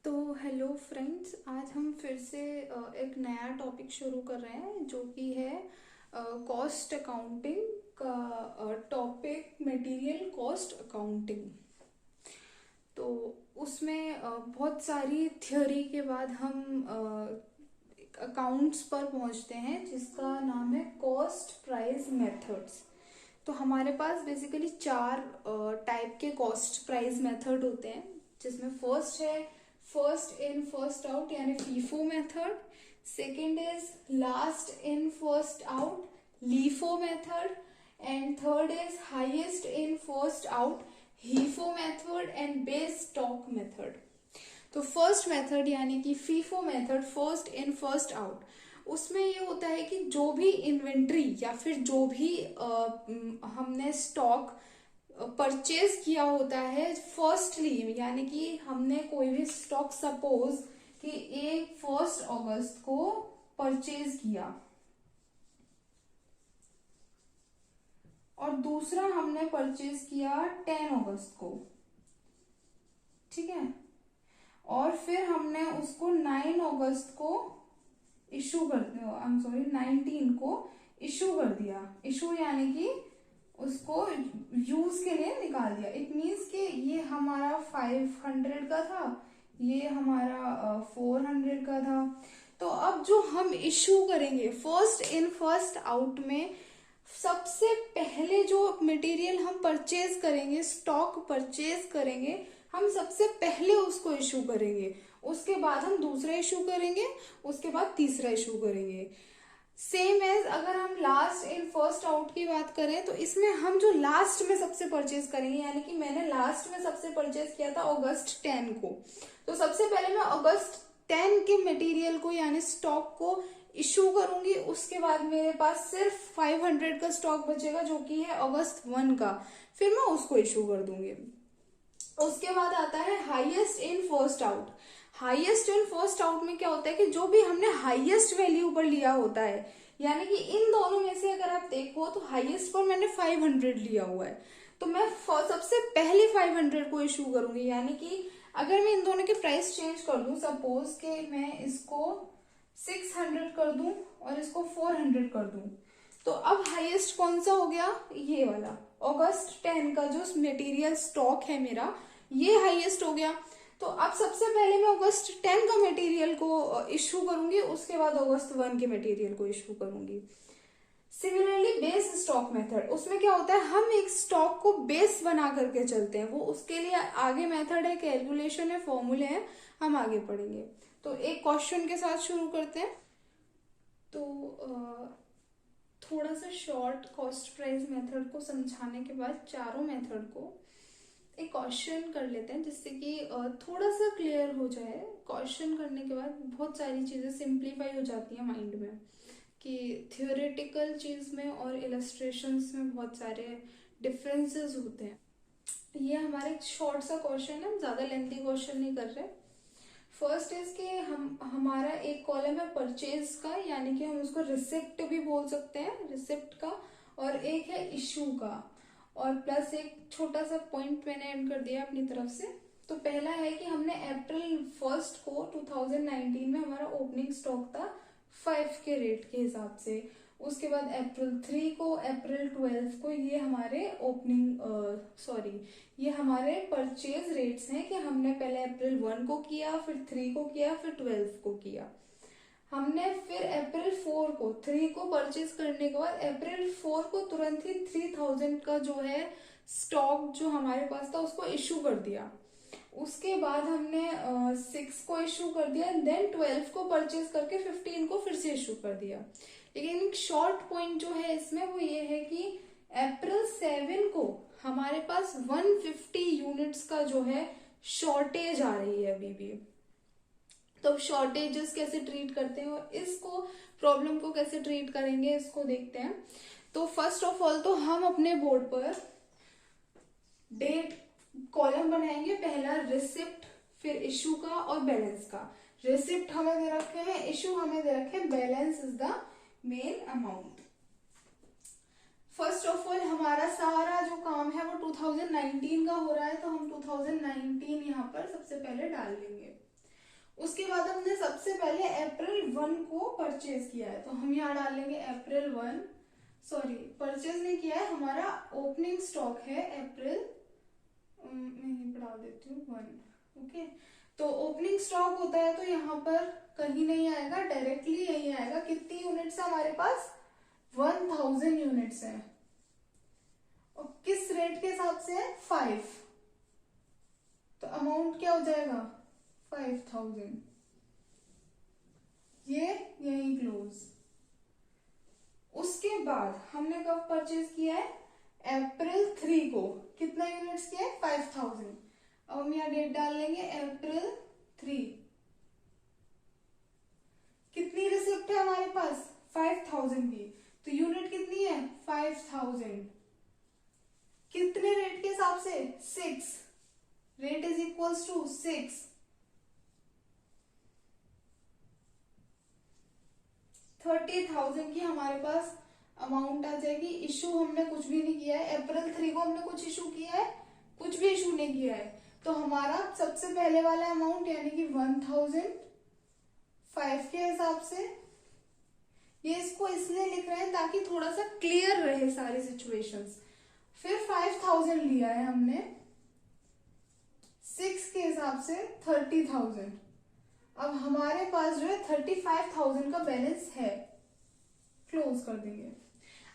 तो hello friends, आज हम फिर से एक नया टॉपिक शुरू कर रहे हैं जो कि है कॉस्ट अकाउंटिंग का टॉपिक, मटेरियल कॉस्ट अकाउंटिंग। तो उसमें बहुत सारी थ्योरी के बाद हम अकाउंट्स पर पहुंचते हैं जिसका नाम है कॉस्ट प्राइस मेथड्स। तो हमारे पास बेसिकली चार टाइप के कॉस्ट प्राइस मेथड होते हैं, जिसमें फर्स्ट है फर्स्ट इन फर्स्ट आउट यानी FIFO method. Second is last in first out, LIFO method. And third is highest in first out, HIFO method. And base stock method. तो first method यानी कि FIFO method, first in first out, उसमें ये होता है कि जो भी इन्वेंट्री या फिर जो भी हमने स्टॉक परचेज किया होता है फर्स्टली, यानी कि हमने कोई भी स्टॉक सपोज कि 1 अगस्त को परचेज किया और दूसरा हमने परचेज किया 10 अगस्त को, ठीक है। और फिर हमने उसको 9 अगस्त को इशू कर दिया, आई एम सॉरी 19 को इशू कर दिया। इशू यानी कि उसको यूज के लिए निकाल दिया। इट मीन्स कि ये हमारा 500 का था, ये हमारा 400 का था। तो अब जो हम इशू करेंगे फर्स्ट इन फर्स्ट आउट में, सबसे पहले जो मटेरियल हम परचेज करेंगे, स्टॉक परचेज करेंगे, हम सबसे पहले उसको इशू करेंगे। उसके बाद हम दूसरा इशू करेंगे, उसके बाद तीसरा इशू करेंगे। सेम एज अगर हम लास्ट इन फर्स्ट आउट की बात करें तो इसमें हम जो लास्ट में सबसे परचेज करेंगे, यानी कि मैंने लास्ट में सबसे परचेज किया था अगस्त 10 को, तो सबसे पहले मैं अगस्त 10 के मटेरियल को यानी स्टॉक को इशू करूंगी। उसके बाद मेरे पास सिर्फ 500 का स्टॉक बचेगा जो कि है अगस्त 1 का, फिर मैं उसको इशू कर दूंगी। उसके बाद आता है highest in first out. Highest in first out में क्या होता है कि जो भी हमने हाईएस्ट वैल्यू पर लिया होता है, यानी कि इन दोनों में से अगर आप देखो तो हाईएस्ट पर मैंने 500 लिया हुआ है, तो मैं सबसे पहले 500 को इशू करूंगी। यानी कि अगर मैं इन दोनों के प्राइस चेंज कर दूं, सपोज के मैं इसको 600 कर दूं और इसको 400 कर दूं, तो अब हाईएस्ट कौन सा हो गया, ये वाला अगस्त 10 का जो मटेरियल स्टॉक है मेरा, ये हाईएस्ट हो गया। तो अब सबसे पहले मैं अगस्त 10 का मटेरियल को इशू करूंगी, उसके बाद अगस्त 1 के मटेरियल को इशू करूंगी। सिमिलरली बेस स्टॉक मेथड, उसमें क्या होता है, हम एक स्टॉक को बेस बना करके चलते हैं। वो उसके लिए आगे मेथड है, कैलकुलेशन है, फॉर्मूले हैं, हम आगे पढ़ेंगे। तो एक क्वेश्चन के साथ शुरू करते हैं। तो थोड़ा सा शॉर्ट कॉस्ट प्राइस मेथड को समझाने के बाद चारों मेथड को एक क्वेश्चन कर लेते हैं, जिससे कि थोड़ा सा क्लियर हो जाए। क्वेश्चन करने के बाद बहुत सारी चीज़ें सिंप्लीफाई हो जाती हैं माइंड में, कि थियोरेटिकल चीज़ में और इलस्ट्रेशंस में बहुत सारे डिफरेंसेस होते हैं। ये हमारा एक शॉर्ट सा क्वेश्चन है, ज़्यादा लेंथी क्वेश्चन नहीं कर रहे। फर्स्ट इज कि हमारा एक कॉलम है परचेज का, यानी कि हम उसको रिसिप्ट भी बोल सकते हैं, रिसिप्ट का। और एक है इशू का, और प्लस एक छोटा सा पॉइंट मैंने ऐड कर दिया अपनी तरफ से। तो पहला है कि हमने अप्रैल 1 को 2019 में हमारा ओपनिंग स्टॉक था 5 के रेट के हिसाब से। उसके बाद अप्रैल 3 को, अप्रैल 12 को, ये हमारे ओपनिंग ये हमारे परचेज रेट्स हैं कि हमने पहले अप्रैल 1 को किया, फिर 3 को किया, फिर 12 को किया। हमने फिर अप्रैल 4 को, 3 को परचेज करने के बाद अप्रैल 4 को तुरंत ही 3000 का जो है स्टॉक जो हमारे पास था उसको इशू कर दिया। उसके बाद हमने 6 को इशू कर दिया, देन 12 को परचेज करके 15 को फिर से इशू कर दिया। लेकिन शॉर्ट पॉइंट जो है इसमें वो ये है कि अप्रैल 7 को हमारे पास 150 यूनिट्स का जो है शॉर्टेज आ रही है अभी भी। तो शॉर्टेजेस कैसे ट्रीट करते हैं और इसको प्रॉब्लम को कैसे ट्रीट करेंगे इसको देखते हैं। तो फर्स्ट ऑफ ऑल तो हम अपने बोर्ड पर डेट कॉलम बनाएंगे, पहला रिसिप्ट, फिर इशू का और बैलेंस का। रिसिप्ट हमें दे रखे हैं, इशू हमें दे रखे हैं, balance is the main amount. First of all हमारा सारा जो काम है वो 2019 का हो रहा है, तो हम 2019 यहाँ पर सबसे पहले डाल लेंगे। उसके बाद हमने सबसे पहले अप्रैल 1 को परचेज किया है, तो हम यहाँ डालेंगे अप्रैल 1, सॉरी परचेज नहीं किया है, हमारा ओपनिंग स्टॉक है अप्रैल, मैं यहीं पर डाल देती हूँ 1, ओके। तो ओपनिंग स्टॉक होता है तो यहाँ पर कहीं नहीं आएगा, डायरेक्टली यही आएगा। कितनी यूनिट्स है हमारे पास? 1000 यूनिट्स है। और किस रेट के हिसाब से है? 5, तो अमाउंट क्या हो जाएगा? 5000। ये यही क्लोज। उसके बाद हमने कब परचेज किया है? अप्रैल 3 को। कितना यूनिट्स किया है? 5000। अब हम यहाँ डेट डाल लेंगे अप्रैल 3। कितनी रिसिप्ट है हमारे पास? 5000 की। तो यूनिट कितनी है? 5000। कितने रेट के हिसाब से? 6। Rate is equals to 6। 30,000 की हमारे पास अमाउंट आ जाएगी। इशू हमने कुछ भी नहीं किया है, अप्रैल 3 को हमने कुछ इशू किया है? कुछ भी इशू नहीं किया है। तो हमारा सबसे पहले वाला अमाउंट यानी कि 1005 के हिसाब से, ये इसको इसलिए लिख रहे हैं ताकि थोड़ा सा क्लियर रहे सारी सिचुएशंस। फिर 5000 लिया है हमने 6 के हिसाब से 30,000। अब हमारे पास जो है 35,000 का बैलेंस है, क्लोज कर देंगे।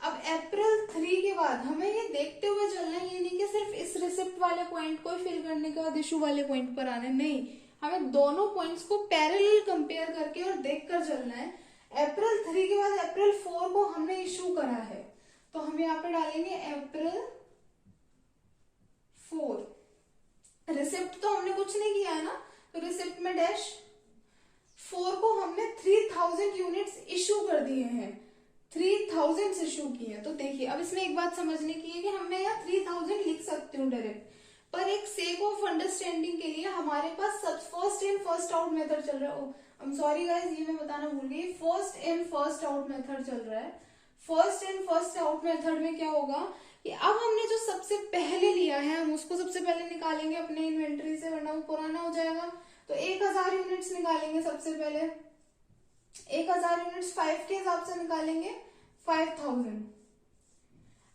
अब अप्रैल 3 के बाद हमें ये देखते हुए चलना है, ये नहीं कि सिर्फ इस रिसिप्ट वाले पॉइंट को फिल करने के बाद इशू वाले पॉइंट पर आना है, नहीं, हमें दोनों पॉइंट्स को पैरेलल कंपेयर करके और देखकर चलना है। अप्रैल 3 के बाद अप्रैल 4 को हमने इशू करा है, तो हम यहाँ पे डालेंगे अप्रैल 4। रिसिप्ट तो हमने कुछ नहीं किया है ना, तो रिसिप्ट में डैश। 4 को हमने 3000 यूनिट्स इशू कर दिए हैं, 3000 इशू किए हैं। तो देखिए अब इसमें एक बात समझने की है कि हमने यहाँ 3000 लिख सकती हूँ डायरेक्ट, पर एक सेक ऑफ अंडरस्टैंडिंग के लिए हमारे पास सब first in first out method चल रहा है। आई एम सॉरी गाइस, ये मैं बताना भूल गई, first in first out method चल रहा है। First in first out method में क्या होगा कि अब हमने जो सबसे पहले लिया है हम उसको सबसे पहले निकालेंगे अपने इन्वेंट्री से, वरना वो पुराना हो जाएगा। तो 1000 यूनिट्स निकालेंगे सबसे पहले। 1000 यूनिट्स 5 के हिसाब से निकालेंगे 5000।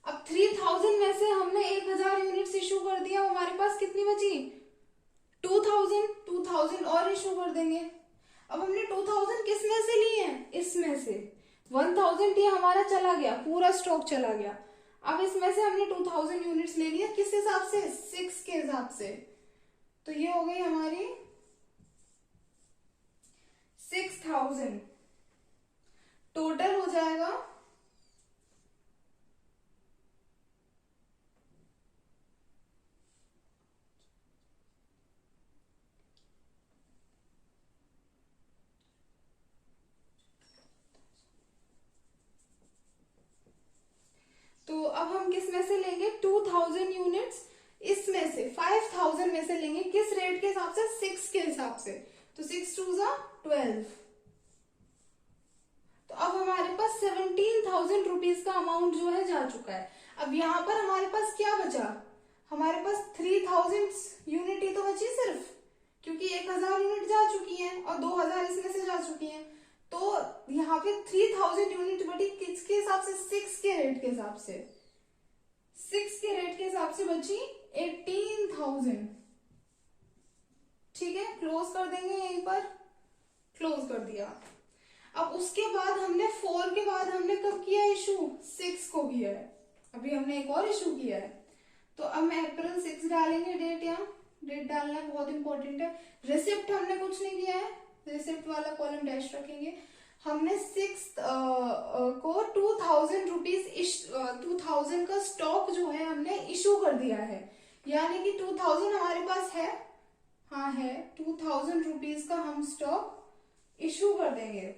अब 3000 में से हमने 1000 यूनिट्स इशू कर दिया, हमारे पास कितनी बची? 2000 और इशू कर देंगे। अब हमने 2000 किस में से लिए हैं? इसमें से 1000 ये हमारा चला गया, पूरा स्टॉक चला गया। अब इसमें से हमने 2000 यूनिट्स ले लिया, किस हिसाब से? 6 के हिसाब से। तो ये हो गई हमारी 6000। टोटल हो जाएगा तो अब हम किस में से लेंगे? 2000 यूनिट्स इसमें से 5000 में से लेंगे, किस रेट के हिसाब से? 6 के हिसाब से। तो 6 2 12। तो अब हमारे पास 17,000 रुपीज का अमाउंट जो है जा चुका है। अब यहाँ पर हमारे पास क्या बचा? हमारे पास 3000 यूनिट ही तो बची सिर्फ, क्योंकि 1000 यूनिट जा चुकी है और 2000 इसमें से जा चुकी है। तो यहाँ पे 3000 यूनिट बची किसके हिसाब से? 6 के रेट के हिसाब से। 6 के रेट के हिसाब से बची 18,000। ठीक है, क्लोज कर देंगे, यहीं पर क्लोज कर दिया। अब उसके बाद हमने 4 के बाद हमने कब किया इशू? 6 को किया है। अभी हमने एक और इशू किया है, तो अब मैं अप्रैल 6 डालेंगे डेट, यहाँ डेट डालना बहुत इंपॉर्टेंट है। रिसिप्ट हमने कुछ नहीं किया है, रिसिप्ट वाला कॉलम डैश रखेंगे। हमने 6 को 2000 रुपीज 2000 का स्टॉक जो है हमने इशू कर दिया है, यानी कि 2000 हमारे पास है, हाँ है, 2000 रुपीज का हम स्टॉक इशू कर देंगे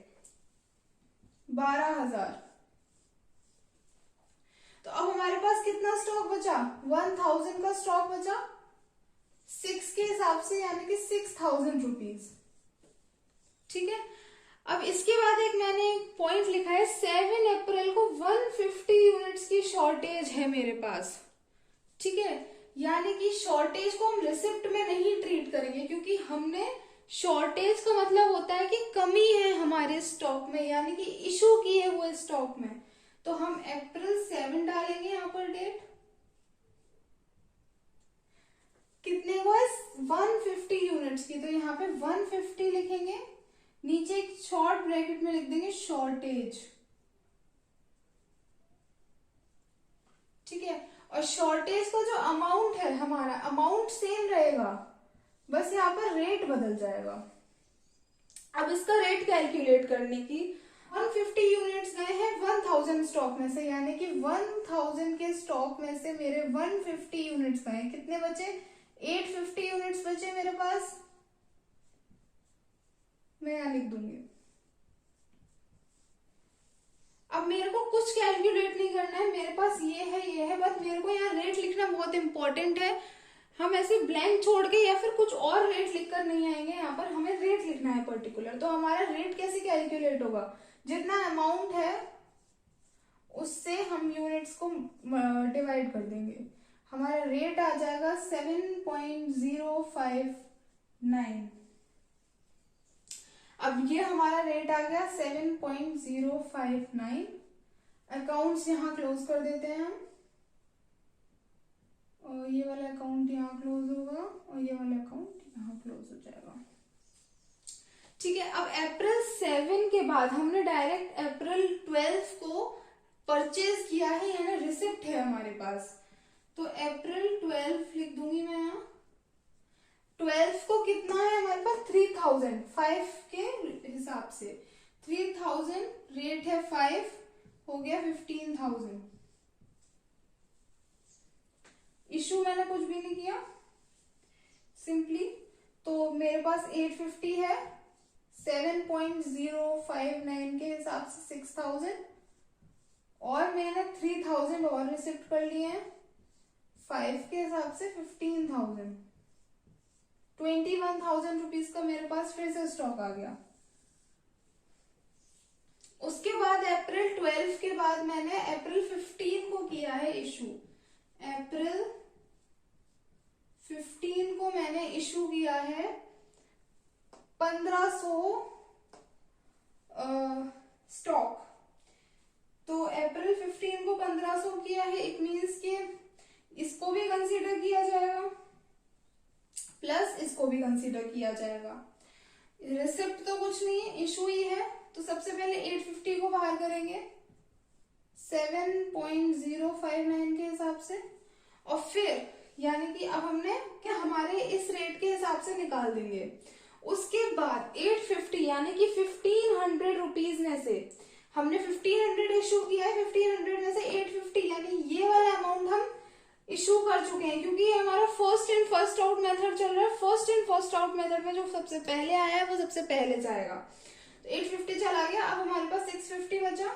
12,000। तो अब हमारे पास कितना स्टॉक बचा? 1000 का स्टॉक बचा 6 के हिसाब से, यानी कि 6000 रुपीज। ठीक है, अब इसके बाद एक मैंने पॉइंट लिखा है 7 अप्रैल को 150 यूनिट्स की शॉर्टेज है मेरे पास। ठीक है, यानी कि शॉर्टेज को हम रिसिप्ट में नहीं ट्रीट करेंगे, क्योंकि हमने शॉर्टेज का मतलब होता है कि कमी है हमारे स्टॉक में, यानी कि इशू की है वो स्टॉक में। तो हम अप्रैल 7 डालेंगे यहाँ पर डेट। कितने को है? 150 यूनिट्स की। तो यहाँ पे 150 लिखेंगे, नीचे एक शॉर्ट ब्रैकेट में लिख देंगे शॉर्टेज। ठीक है, और शॉर्टेज का जो अमाउंट है हमारा, अमाउंट सेम रहेगा, बस यहाँ पर रेट बदल जाएगा। अब इसका रेट कैलकुलेट करने की, 150 यूनिट्स गए हैं 1000 स्टॉक में से, यानी कि 1000 के स्टॉक में से मेरे 150 यूनिट्स गए, कितने बचे? 850 यूनिट्स बचे मेरे पास। मैं यहां लिख दूंगी। अब मेरे को कुछ कैलकुलेट नहीं करना है, मेरे पास ये है, बस मेरे को यहाँ रेट लिखना बहुत इंपॉर्टेंट है। हम ऐसे ब्लैंक छोड़ के या फिर कुछ और रेट लिखकर नहीं आएंगे, यहाँ पर हमें रेट लिखना है पर्टिकुलर। तो हमारा रेट कैसे कैलकुलेट होगा? जितना अमाउंट है उससे हम यूनिट्स को डिवाइड कर देंगे, हमारा रेट आ जाएगा 7.059। अब ये हमारा रेट आ गया 7.059। अकाउंट्स यहाँ क्लोज कर देते हैं हम, और ये वाला अकाउंट यहाँ क्लोज होगा और ये वाला अकाउंट यहाँ क्लोज हो जाएगा। ठीक है, अब अप्रैल 7 के बाद हमने डायरेक्ट अप्रैल 12 को परचेज किया है, यानी रिसिप्ट है हमारे पास। तो अप्रैल 12 लिख दूंगी मैं यहाँ। 12 को कितना है हमारे पास? 3000, 5 के हिसाब से 3000, रेट है 5, हो गया 15,000। इशू मैंने कुछ भी नहीं किया, सिंपली। तो मेरे पास 850 है, 7.059 के हिसाब से 6000, और मैंने 3000 और रिसिप्ट कर लिए हैं, 5 के हिसाब से 15,000। 21,000 रुपीज का मेरे पास फिर से स्टॉक आ गया। उसके बाद अप्रैल 12 के बाद मैंने अप्रैल 15 को किया है इशू। अप्रैल 15 को मैंने इशू किया है 1500 स्टॉक। तो अप्रैल 15 को 1500 किया है, इट मीन्स के इसको भी कंसीडर किया जाएगा प्लस इसको भी कंसीडर किया जाएगा। रिसिप्ट तो कुछ नहीं है, इशू ही है। तो सबसे पहले 850 को बाहर करेंगे 7.059 के हिसाब से, और फिर यानी कि अब हमने क्या हमारे इस रेट के हिसाब से निकाल देंगे। उसके बाद 850 यानी कि 1500 रुपीज में से हमने 1500 इशू किया है, 1500 में से 850 यानी ये वाला अमाउंट हम इशू कर चुके हैं, क्योंकि हमारा first in first out method चल रहा है। First in first out method में जो सबसे पहले आया है वो सबसे पहले जाएगा। तो 850 चला गया, अब हमारे पास 650 बचा।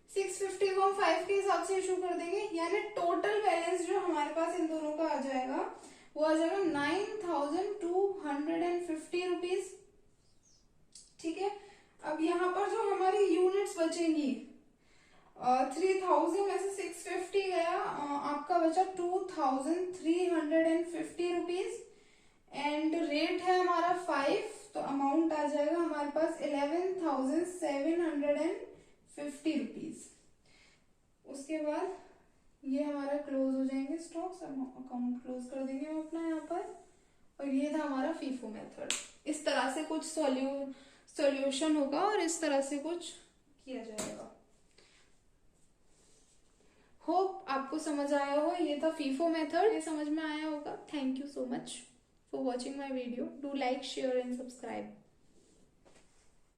650 को हम 5 के हिसाब से इशू कर देंगे, यानी टोटल बैलेंस जो हमारे पास इन दोनों का आ जाएगा वो आ जाएगा 9250 रुपीज। ठीक है, अब यहाँ पर जो हमारी यूनिट्स बचेंगी 3000 में से 650 गया, आपका बचा 2350 रुपीज, एंड रेट है हमारा 5, तो अमाउंट आ जाएगा हमारे पास 11,750 रुपीज। उसके बाद ये हमारा क्लोज हो जाएंगे स्टॉक्स, अकाउंट क्लोज कर देंगे हम अपना यहाँ पर। और ये था हमारा फीफो मेथड। इस तरह से कुछ सॉल्यूशन होगा और इस तरह से कुछ किया जाएगा। होप आपको समझ आया हो, ये था फीफो मेथड, ये समझ में आया होगा। Thank you so much for watching my video. Do like, share and subscribe.